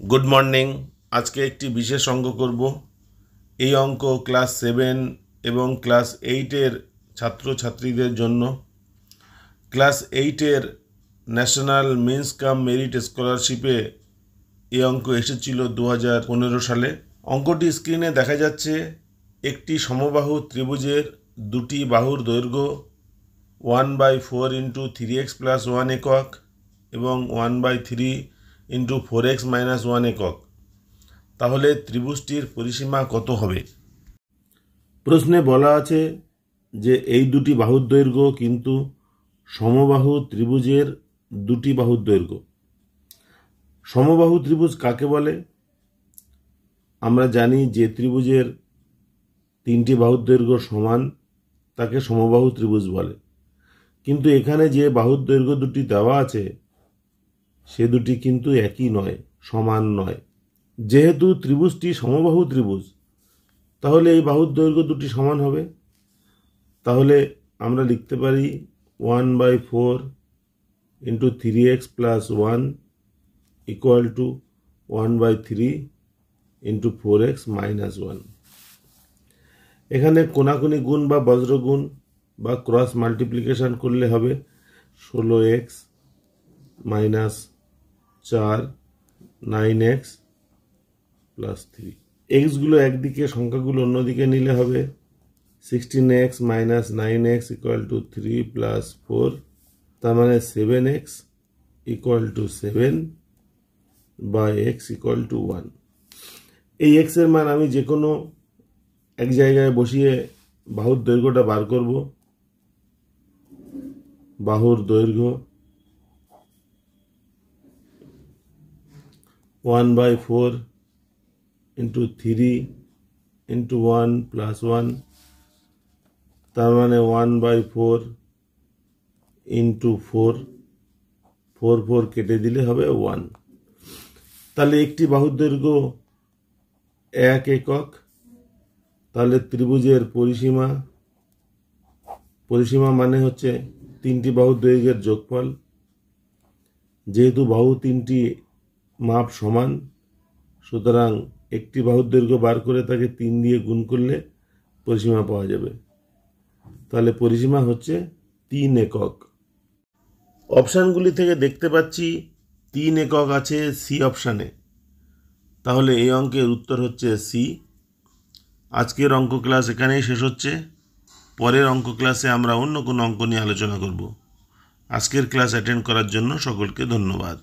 Good morning. आज के एक विशेष अंक करब। ये अंक क्लास 7 एवं क्लास 8 छात्र छात्रीदेर जन्य। Class 8 national means cum merit স্কলারশিপে এই অঙ্ক এসেছিল 2015 সালে। অঙ্কটি স্ক্রিনে দেখা যাচ্ছে। একটি সমবাহু ত্রিভুজের দুটি বাহুর দৈর্ঘ্য 1/4 × 3x + 1 একক এবং 1/3 × 4x - 1 একক। তাহলে ত্রিভুজটির পরিসীমা কত হবে? প্রশ্নে বলা আছে যে এই দুটি বাহুর দৈর্ঘ্য কিন্তু সমবাহু ত্রিভুজের দুটি বাহুর দৈর্ঘ্য। সমবাহু ত্রিভুজ কাকে বলে? আমরা জানি যে ত্রিভুজের তিনটি বাহুর দৈর্ঘ্য সমান তাকে সমবাহু ত্রিভুজ বলে। কিন্তু এখানে যে বাহুর দৈর্ঘ্য দুটি দেওয়া আছে সে দুটি কিন্তু একই নয়, সমান নয়। যেহেতু ত্রিভুজটি সমবাহু ত্রিভুজ তাহলে এই বাহুর দৈর্ঘ্য দুটি সমান হবে। তাহলে আমরা লিখতে পারি 1/4 × 3x + 1 = 1/3 × 4x - 1। এখানে কোনাকুনি গুণ বা বজ্রগুণ বা ক্রস মাল্টিপ্লিকেশন করলে হবে 16x - 4 9x + 3। এক্সগুলো একদিকে, সংখ্যাগুলো অন্যদিকে নিলে হবে 16x - 9x = 3 + 4, তার মানে 7x = 7 বা x = 1। এই x এর মান আমি যে কোনো এক জায়গায় বসিয়ে বাহুর দৈর্ঘ্যটা বার করব। বাহুর দৈর্ঘ্য 1/4 × 3 × 1 + 1, তার মানে 1/4 × 4, 4 কেটে দিলে হবে 1। তাহলে একটি বাহুর দৈর্ঘ্য 1 একক। তাহলে ত্রিভুজের পরিসীমা মানে হচ্ছে তিনটি বাহুর দৈর্ঘ্যের যোগফল। যেহেতু বাহু তিনটি মাপ সমান সুতরাং একটি বাহুর দৈর্ঘ্য বার করে তাকে 3 দিয়ে গুণ করলে পরিসীমা পাওয়া যাবে। তাহলে পরিসীমা হচ্ছে 3 একক। অপশানগুলি থেকে দেখতে পাচ্ছি 3 একক আছে সি অপশানে। তাহলে এই অঙ্কের উত্তর হচ্ছে সি। আজকের অঙ্ক ক্লাস এখানেই শেষ হচ্ছে। পরের অঙ্ক ক্লাসে আমরা অন্য কোনো অঙ্ক নিয়ে আলোচনা করব। আজকের ক্লাস অ্যাটেন্ড করার জন্য সকলকে ধন্যবাদ।